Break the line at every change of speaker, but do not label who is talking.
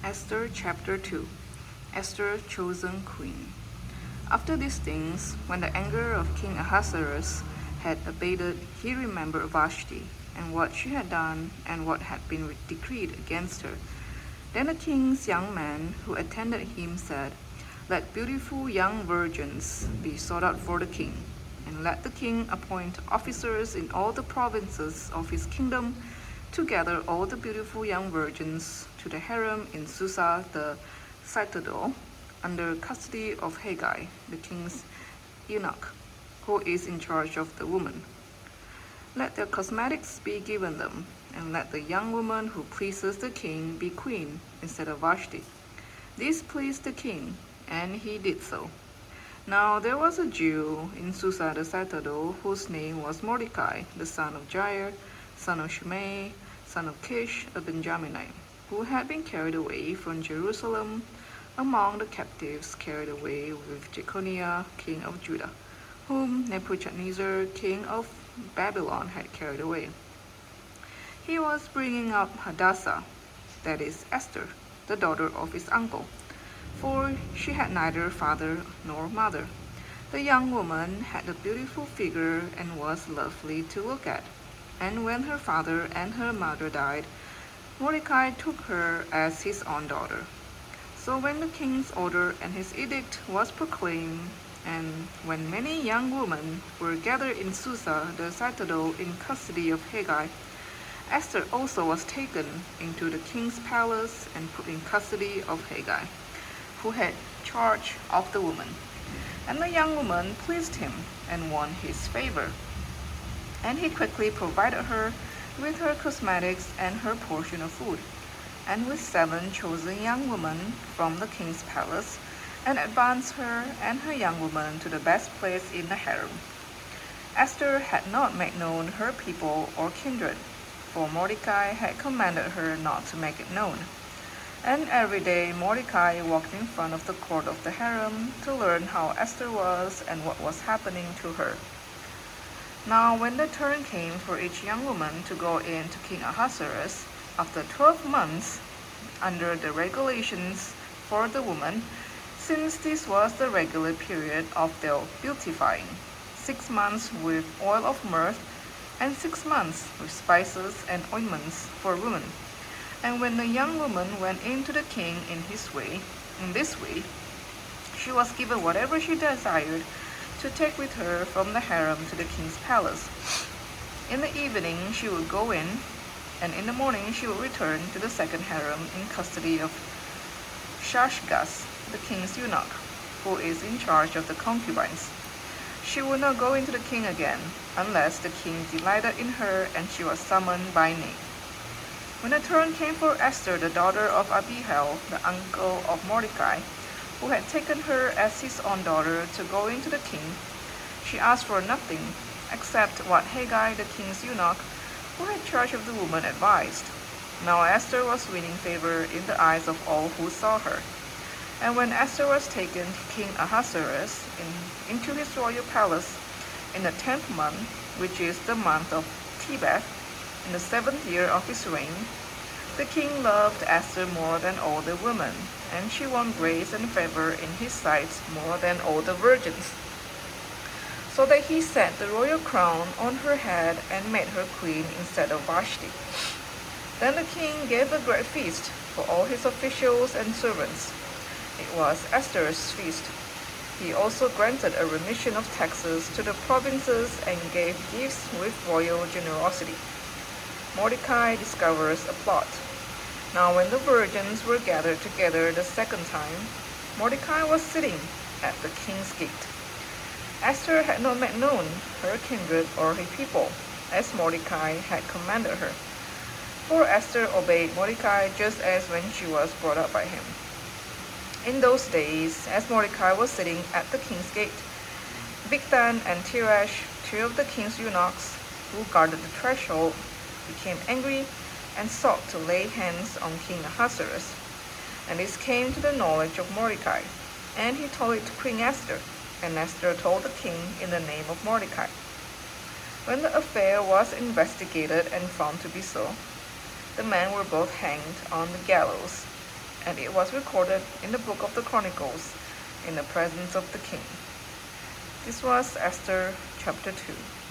Esther chapter 2. Esther chosen queen. After these things, when the anger of King Ahasuerus had abated, he remembered Vashti, and what she had done, and what had been decreed against her. Then the king's young men who attended him said, "Let beautiful young virgins be sought out for the king, and let the king appoint officers in all the provinces of his kingdom to gather all the beautiful young virgins to the harem in Susa the citadel, under custody of Haggai, the king's eunuch, who is in charge of the women. Let their cosmetics be given them, and let the young woman who pleases the king be queen instead of Vashti." This pleased the king, and he did so. Now there was a Jew in Susa the citadel whose name was Mordecai, the son of Jair, son of Shimei, son of Kish, a Benjaminite, who had been carried away from Jerusalem among the captives carried away with Jeconiah, king of Judah, whom Nebuchadnezzar, king of Babylon, had carried away. He was bringing up Hadassah, that is Esther, the daughter of his uncle, for she had neither father nor mother. The young woman had a beautiful figure and was lovely to look at. And when her father and her mother died, Mordecai took her as his own daughter. So when the king's order and his edict was proclaimed, and when many young women were gathered in Susa the citadel in custody of Haggai, Esther also was taken into the king's palace and put in custody of Haggai, who had charge of the woman. And the young woman pleased him and won his favor. And he quickly provided her with her cosmetics and her portion of food, and with 7 chosen young women from the king's palace, and advanced her and her young woman to the best place in the harem. Esther had not made known her people or kindred, for Mordecai had commanded her not to make it known. And every day Mordecai walked in front of the court of the harem to learn how Esther was and what was happening to her. Now when the turn came for each young woman to go in to King Ahasuerus, after 12 months, under the regulations for the woman, since this was the regular period of their beautifying, 6 months with oil of myrrh, and 6 months with spices and ointments for women. And when the young woman went in to the king in this way, she was given whatever she desired to take with her from the harem to the king's palace. In the evening she would go in, and in the morning she would return to the second harem in custody of Shashgaz, the king's eunuch, who is in charge of the concubines. She would not go into the king again, unless the king delighted in her and she was summoned by name. When the turn came for Esther, the daughter of Abihail, the uncle of Mordecai, who had taken her as his own daughter to go into the king, she asked for nothing except what Haggai, the king's eunuch, who had charge of the woman, advised. Now Esther was winning favor in the eyes of all who saw her. And when Esther was taken to King Ahasuerus into his royal palace in the 10th month, which is the month of Tebeth, in the 7th year of his reign, the king loved Esther more than all the women, and she won grace and favor in his sight more than all the virgins, so that he set the royal crown on her head and made her queen instead of Vashti. Then the king gave a great feast for all his officials and servants. It was Esther's feast. He also granted a remission of taxes to the provinces and gave gifts with royal generosity. Mordecai discovers a plot. Now when the virgins were gathered together the second time, Mordecai was sitting at the king's gate. Esther had not made known her kindred or her people, as Mordecai had commanded her. For Esther obeyed Mordecai just as when she was brought up by him. In those days, as Mordecai was sitting at the king's gate, Bigthan and Teresh, 2 of the king's eunuchs who guarded the threshold, became angry and sought to lay hands on King Ahasuerus. And this came to the knowledge of Mordecai, and he told it to Queen Esther, and Esther told the king in the name of Mordecai. When the affair was investigated and found to be so, the men were both hanged on the gallows. and it was recorded in the book of the Chronicles in the presence of the king. This was Esther chapter 2.